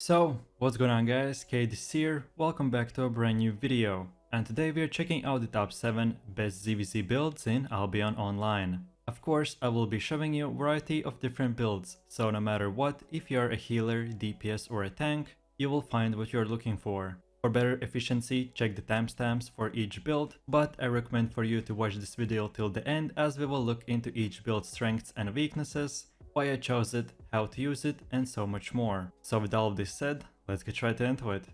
So, what's going on guys, Kaid is here, welcome back to a brand new video. And today we are checking out the top 7 best ZvZ builds in Albion Online. Of course, I will be showing you a variety of different builds, so no matter what, if you are a healer, DPS or a tank, you will find what you're looking for. For better efficiency, check the timestamps for each build, but I recommend for you to watch this video till the end as we will look into each build's strengths and weaknesses, why I chose it, how to use it, and so much more. So with all of this said, let's get right into it.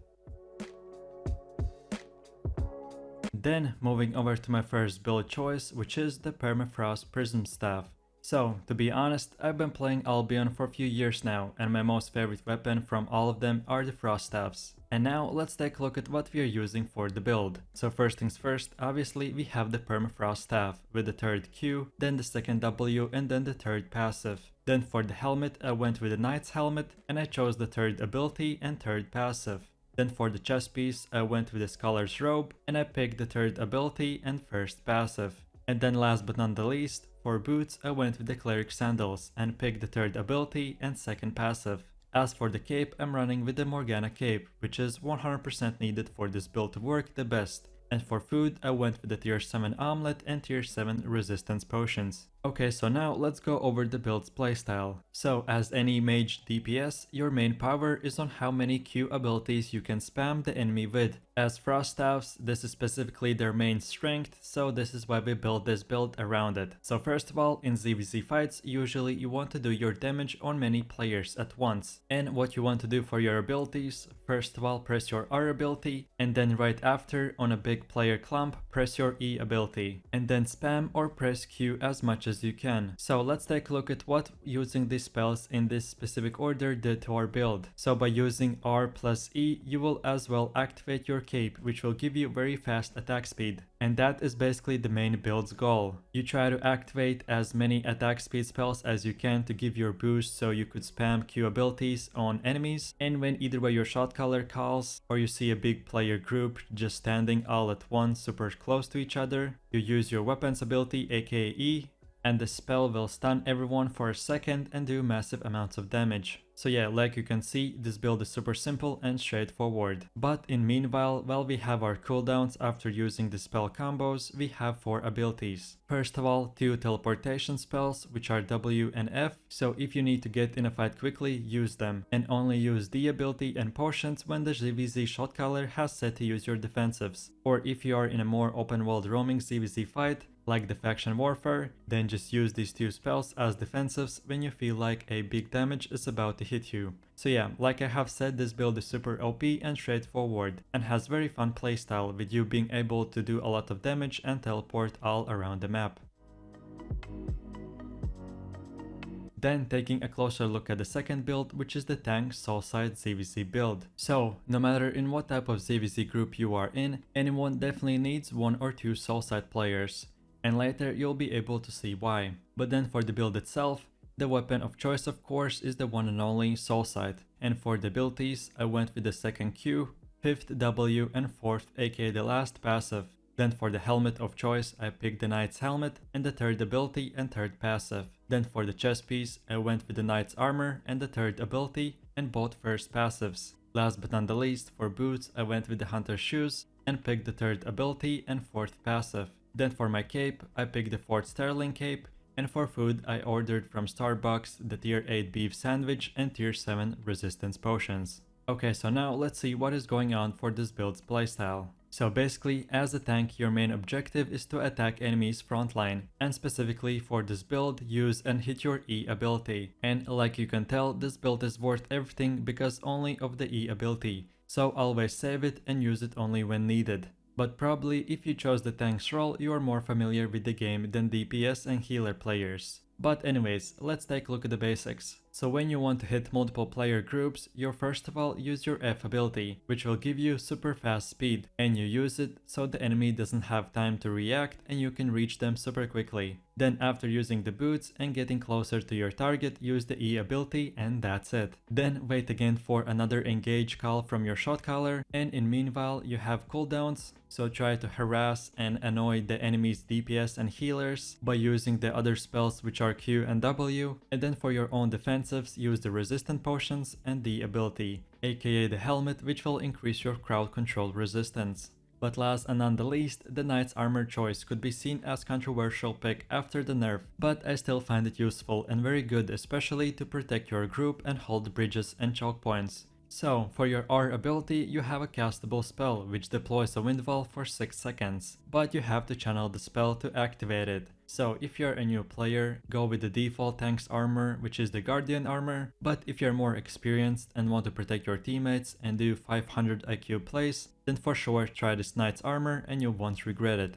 Then moving over to my first build choice, which is the permafrost prism staff. So to be honest, I've been playing Albion for a few years now, and my most favorite weapon from all of them are the frost staffs. And now let's take a look at what we are using for the build. So first things first, obviously we have the permafrost staff with the third Q, then the second W, and then the third passive. Then for the helmet, I went with the knight's helmet, and I chose the third ability and third passive. Then for the chest piece, I went with the scholar's robe, and I picked the third ability and first passive. And then last but not the least, for boots, I went with the cleric sandals and picked the third ability and second passive. As for the cape, I'm running with the Morgana cape, which is 100% needed for this build to work the best. And for food, I went with the tier 7 omelet and tier 7 resistance potions. Okay, so now let's go over the build's playstyle. So as any mage DPS, your main power is on how many Q abilities you can spam the enemy with. As frost staffs, this is specifically their main strength, so this is why we built this build around it. So first of all, in ZvZ fights, usually you want to do your damage on many players at once. And what you want to do for your abilities, first of all press your R ability, and then right after on a big player clump, press your E ability. And then spam or press Q as much as you can. So let's take a look at what using these spells in this specific order did to our build. So by using R plus E, you will as well activate your cape, which will give you very fast attack speed. And that is basically the main build's goal. You try to activate as many attack speed spells as you can to give your boost so you could spam Q abilities on enemies, and when either way your shot caller calls or you see a big player group just standing all at once super close to each other, you use your weapons ability aka E, and the spell will stun everyone for a second and do massive amounts of damage. So yeah, like you can see, this build is super simple and straightforward. But in meanwhile, while we have our cooldowns after using the spell combos, we have 4 abilities. First of all, 2 teleportation spells, which are W and F, so if you need to get in a fight quickly, use them. And only use the ability and potions when the ZvZ shot caller has set to use your defensives. Or if you are in a more open world roaming ZvZ fight, like the faction warfare, then just use these 2 spells as defensives when you feel like a big damage is about to hit you. So yeah, like I have said, this build is super OP and straightforward, and has very fun playstyle with you being able to do a lot of damage and teleport all around the map. Then taking a closer look at the second build, which is the tank soulscythe ZvZ build. So no matter in what type of ZvZ group you are in, anyone definitely needs 1 or 2 soulscythe players. And later you'll be able to see why. But then for the build itself, the weapon of choice of course is the one and only soulscythe. And for the abilities, I went with the second Q, 5th W and 4th aka the last passive. Then for the helmet of choice, I picked the knight's helmet and the third ability and third passive. Then for the chest piece, I went with the knight's armor and the third ability and both first passives. Last but not the least, for boots, I went with the hunter's shoes and picked the third ability and 4th passive. Then for my cape, I picked the 4th Sterling cape, and for food I ordered from Starbucks the tier 8 beef sandwich and tier 7 resistance potions. Okay, so now let's see what is going on for this build's playstyle. So basically, as a tank, your main objective is to attack enemies frontline, and specifically for this build, use and hit your E ability. And like you can tell, this build is worth everything because only of the E ability, so always save it and use it only when needed. But probably if you chose the tank's role, you are more familiar with the game than DPS and healer players. But anyways, let's take a look at the basics. So when you want to hit multiple player groups, you first of all use your F ability, which will give you super fast speed, and you use it so the enemy doesn't have time to react and you can reach them super quickly. Then after using the boots and getting closer to your target, use the E ability and that's it. Then wait again for another engage call from your shot caller, and in meanwhile you have cooldowns, so try to harass and annoy the enemy's DPS and healers by using the other spells which are Q and W, and then for your own defensives use the resistant potions and the ability, aka the helmet, which will increase your crowd control resistance. But last and not the least, the knight's armor choice could be seen as controversial pick after the nerf, but I still find it useful and very good, especially to protect your group and hold bridges and choke points. So, for your R ability, you have a castable spell which deploys a wind wall for 6 seconds, but you have to channel the spell to activate it. So if you're a new player, go with the default tank's armor, which is the Guardian armor, but if you're more experienced and want to protect your teammates and do 500 IQ plays, then for sure try this knight's armor and you won't regret it.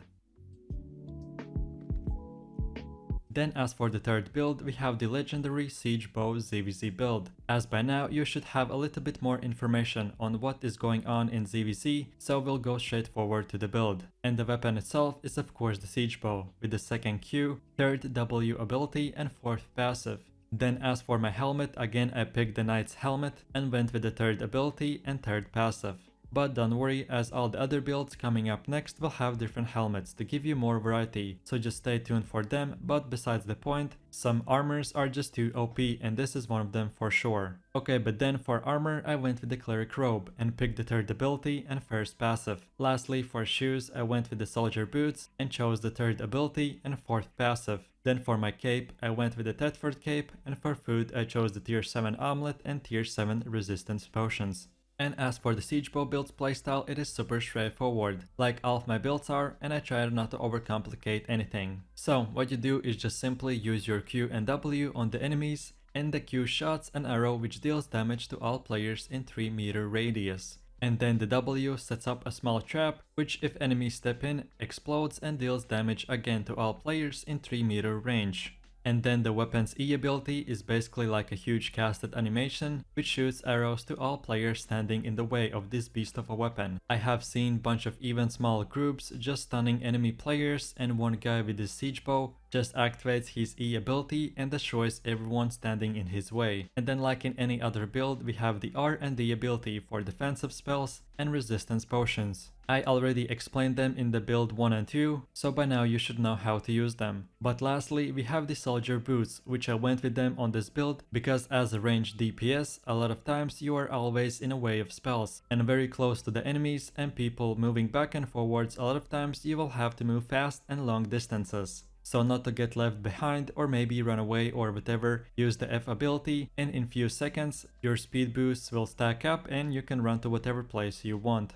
Then as for the third build, we have the legendary siegebow ZvZ build. As by now you should have a little bit more information on what is going on in ZvZ, so we'll go straight forward to the build. And the weapon itself is of course the siegebow, with the second Q, third W ability and fourth passive. Then as for my helmet, again I picked the knight's helmet and went with the third ability and third passive. But don't worry, as all the other builds coming up next will have different helmets to give you more variety, so just stay tuned for them. But besides the point, some armors are just too OP and this is one of them for sure. Okay, but then for armor I went with the cleric robe and picked the third ability and first passive. Lastly for shoes I went with the soldier boots and chose the third ability and fourth passive. Then for my cape I went with the Thetford cape, and for food I chose the tier 7 omelet and tier 7 resistance potions. And as for the siegebow build's playstyle, it is super straightforward, like all of my builds are, and I try not to overcomplicate anything. So what you do is just simply use your Q and W on the enemies, and the Q shoots an arrow which deals damage to all players in 3-meter radius. And then the W sets up a small trap, which if enemies step in, explodes and deals damage again to all players in 3-meter range. And then the weapon's E ability is basically like a huge casted animation, which shoots arrows to all players standing in the way of this beast of a weapon. I have seen bunch of even small groups just stunning enemy players, and one guy with his siegebow just activates his E ability and destroys everyone standing in his way. And then like in any other build, we have the R and D ability for defensive spells and resistance potions. I already explained them in the build 1 and 2, so by now you should know how to use them. But lastly, we have the soldier boots, which I went with them on this build because as a ranged DPS, a lot of times you are always in a way of spells and very close to the enemies and people moving back and forwards. A lot of times you will have to move fast and long distances. So not to get left behind or maybe run away or whatever, use the F ability and in few seconds your speed boosts will stack up and you can run to whatever place you want.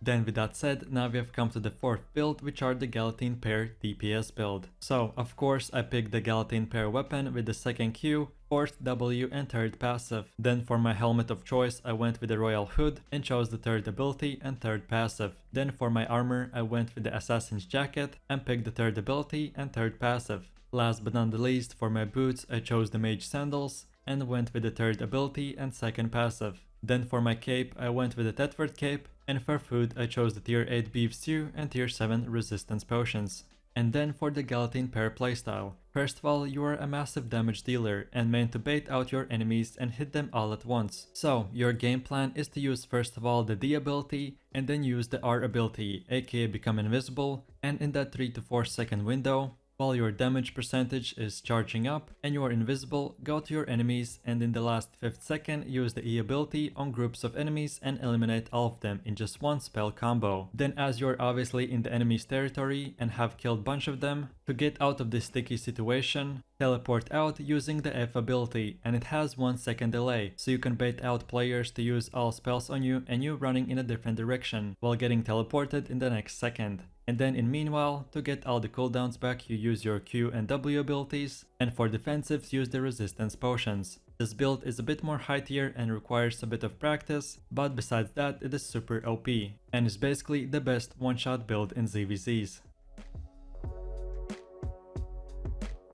Then with that said, now we have come to the fourth build, which are the galatine pair DPS build. So of course I picked the galatine pair weapon with the second Q, fourth W and third passive. Then for my helmet of choice I went with the royal hood and chose the third ability and third passive. Then for my armor I went with the assassin's jacket and picked the third ability and third passive. Last but not the least, for my boots I chose the mage sandals and went with the third ability and second passive. Then for my cape I went with the Thetford cape, and for food I chose the tier 8 beef stew and tier 7 resistance potions. And then for the galatine pair playstyle. First of all, you are a massive damage dealer and meant to bait out your enemies and hit them all at once. So your game plan is to use first of all the D ability and then use the R ability, aka become invisible, and in that 3 to 4 second window, while your damage percentage is charging up and you are invisible, go to your enemies and in the last 5th second use the E ability on groups of enemies and eliminate all of them in just one spell combo. Then as you're obviously in the enemy's territory and have killed bunch of them, to get out of this sticky situation, teleport out using the F ability, and it has 1 second delay, so you can bait out players to use all spells on you and you running in a different direction while getting teleported in the next second. And then in meanwhile, to get all the cooldowns back you use your Q and W abilities, and for defensives use the resistance potions. This build is a bit more high tier and requires a bit of practice, but besides that it is super OP, and is basically the best one-shot build in ZvZs.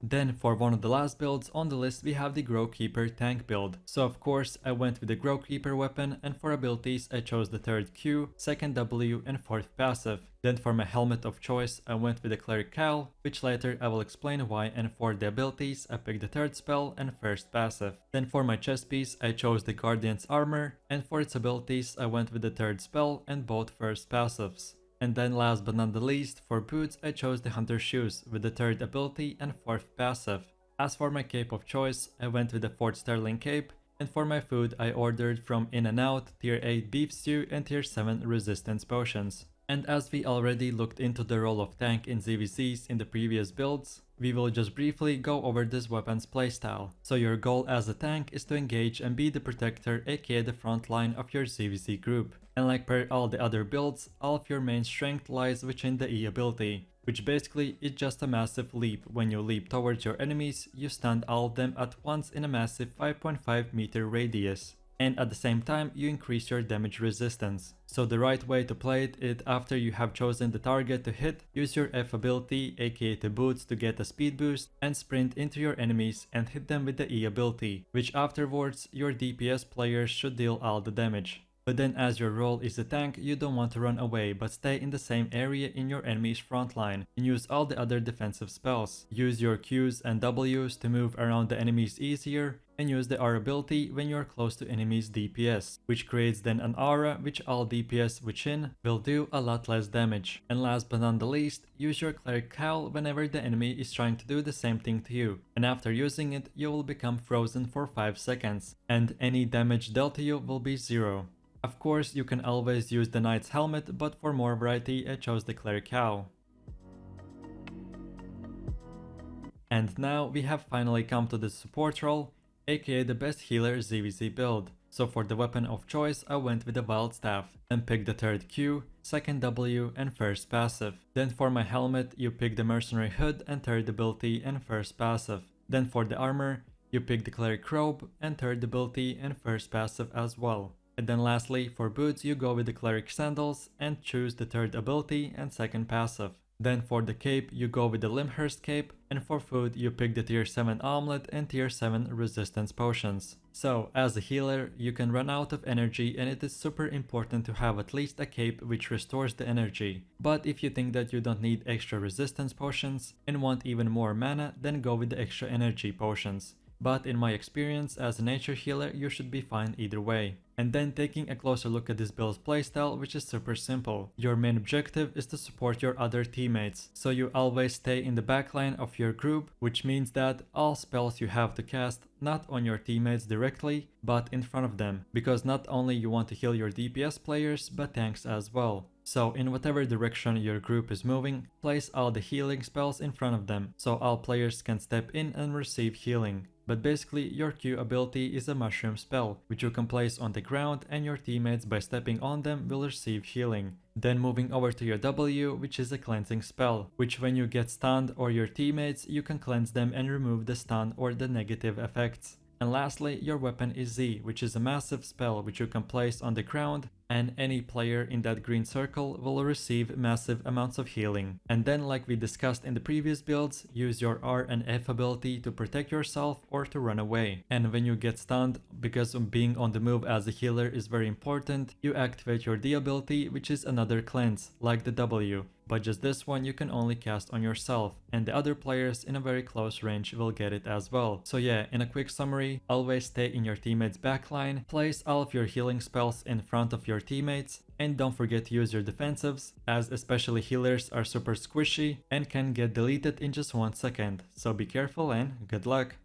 Then for one of the last builds on the list we have the grovekeeper tank build. So of course I went with the grovekeeper weapon, and for abilities I chose the third Q, second W and fourth passive. Then for my helmet of choice I went with the cleric cowl, which later I will explain why, and for the abilities I picked the third spell and first passive. Then for my chest piece I chose the guardian's armor, and for its abilities I went with the third spell and both first passives. And then last but not the least, for boots I chose the hunter shoes with the third ability and fourth passive. As for my cape of choice, I went with the fourth sterling cape, and for my food I ordered from In and Out tier 8 beef stew and tier 7 resistance potions. And as we already looked into the role of tank in ZvZs in the previous builds, we will just briefly go over this weapon's playstyle. So your goal as a tank is to engage and be the protector, aka the front line of your ZvZ group. And like per all the other builds, all of your main strength lies within the E ability, which basically is just a massive leap. When you leap towards your enemies, you stun all of them at once in a massive 5.5 meter radius. And at the same time you increase your damage resistance. So the right way to play it is after you have chosen the target to hit, use your F ability aka the boots to get a speed boost and sprint into your enemies and hit them with the E ability, which afterwards your DPS players should deal all the damage. But then as your role is a tank, you don't want to run away but stay in the same area in your enemy's front line and use all the other defensive spells. Use your Qs and Ws to move around the enemies easier, and use the R ability when you are close to enemies DPS, which creates then an aura which all DPS within will do a lot less damage. And last but not the least, use your cleric cowl whenever the enemy is trying to do the same thing to you, and after using it you will become frozen for 5 seconds and any damage dealt to you will be 0. Of course you can always use the knight's helmet, but for more variety I chose the cleric cowl. And now we have finally come to the support role, aka the best healer ZvZ build. So for the weapon of choice I went with the wild staff, and picked the third Q, second W and first passive. Then for my helmet you pick the mercenary hood and third ability and first passive. Then for the armor you pick the cleric robe and third ability and first passive as well. And then lastly for boots you go with the cleric sandals and choose the third ability and second passive. Then for the cape you go with the Limhurst cape, and for food you pick the tier 7 omelet and tier 7 resistance potions. So as a healer you can run out of energy, and it is super important to have at least a cape which restores the energy. But if you think that you don't need extra resistance potions and want even more mana, then go with the extra energy potions. But in my experience as a nature healer you should be fine either way. And then taking a closer look at this build's playstyle, which is super simple. Your main objective is to support your other teammates, so you always stay in the backline of your group, which means that all spells you have to cast not on your teammates directly, but in front of them, because not only you want to heal your DPS players, but tanks as well. So in whatever direction your group is moving, place all the healing spells in front of them, so all players can step in and receive healing. But basically your Q ability is a mushroom spell, which you can place on the ground, and your teammates by stepping on them will receive healing. Then moving over to your W, which is a cleansing spell, which when you get stunned or your teammates you can cleanse them and remove the stun or the negative effects. And lastly your weapon is Z, which is a massive spell which you can place on the ground, and any player in that green circle will receive massive amounts of healing. And then like we discussed in the previous builds, use your R and F ability to protect yourself or to run away. And when you get stunned, because being on the move as a healer is very important, you activate your D ability, which is another cleanse, like the W. But just this one you can only cast on yourself, and the other players in a very close range will get it as well. So yeah, in a quick summary, always stay in your teammates' backline, place all of your healing spells in front of your teammates, and don't forget to use your defensives, as especially healers are super squishy and can get deleted in just 1 second. So be careful and good luck!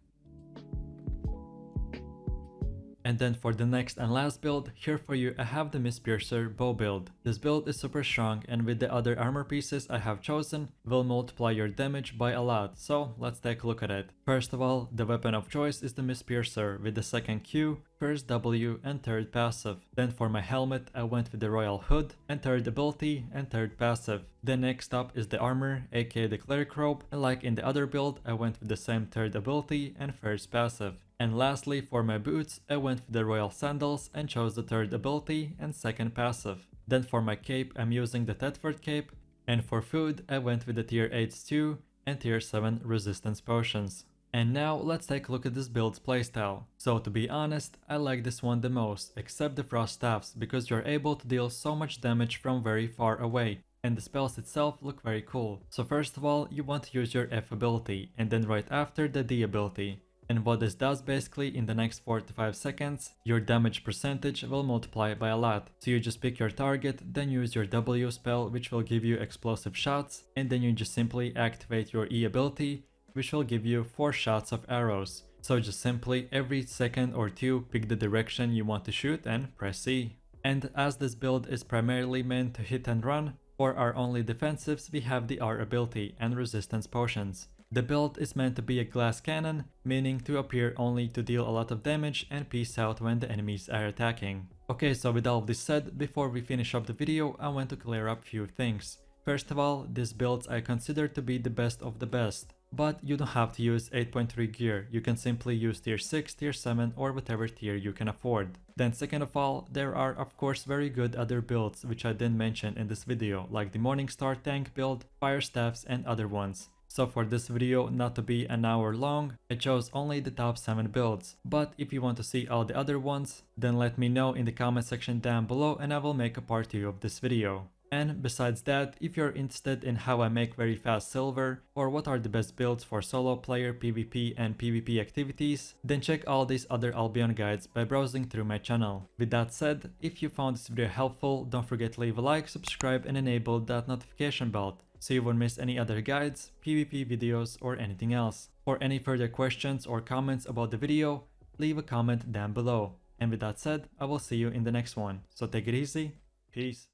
And then for the next and last build, here for you I have the mistpiercer bow build. This build is super strong, and with the other armor pieces I have chosen, will multiply your damage by a lot, so let's take a look at it. First of all, the weapon of choice is the mistpiercer with the second Q, first W and third passive. Then for my helmet I went with the royal hood and third ability and third passive. Then next up is the armor, aka the cleric robe, and like in the other build I went with the same third ability and first passive. And lastly for my boots I went with the royal sandals and chose the third ability and second passive. Then for my cape I'm using the Thetford cape, and for food I went with the tier 8 stew, and tier 7 resistance potions. And now let's take a look at this build's playstyle. So to be honest, I like this one the most, except the frost staffs, because you're able to deal so much damage from very far away, and the spells itself look very cool. So first of all, you want to use your F ability, and then right after the D ability. And what this does basically, in the next 4 to 5 seconds, your damage percentage will multiply by a lot. So you just pick your target, then use your W spell, which will give you explosive shots, and then you just simply activate your E ability, which will give you 4 shots of arrows. So just simply every second or two pick the direction you want to shoot and press E. And as this build is primarily meant to hit and run, for our only defensives we have the R ability and resistance potions. The build is meant to be a glass cannon, meaning to appear only to deal a lot of damage and peace out when the enemies are attacking. Okay, so with all of this said, before we finish up the video, I want to clear up few things. First of all, these builds I consider to be the best of the best. But you don't have to use 8.3 gear, you can simply use tier 6, tier 7 or whatever tier you can afford. Then second of all, there are of course very good other builds which I didn't mention in this video, like the Morningstar tank build, fire staffs and other ones. So for this video not to be an hour long, I chose only the top 7 builds. But if you want to see all the other ones, then let me know in the comment section down below and I will make a part 2 of this video. And besides that, if you're interested in how I make very fast silver, or what are the best builds for solo player PvP and PvP activities, then check all these other Albion guides by browsing through my channel. With that said, if you found this video helpful, don't forget to leave a like, subscribe and enable that notification bell, so you won't miss any other guides, PvP videos or anything else. For any further questions or comments about the video, leave a comment down below. And with that said, I will see you in the next one. So take it easy, peace.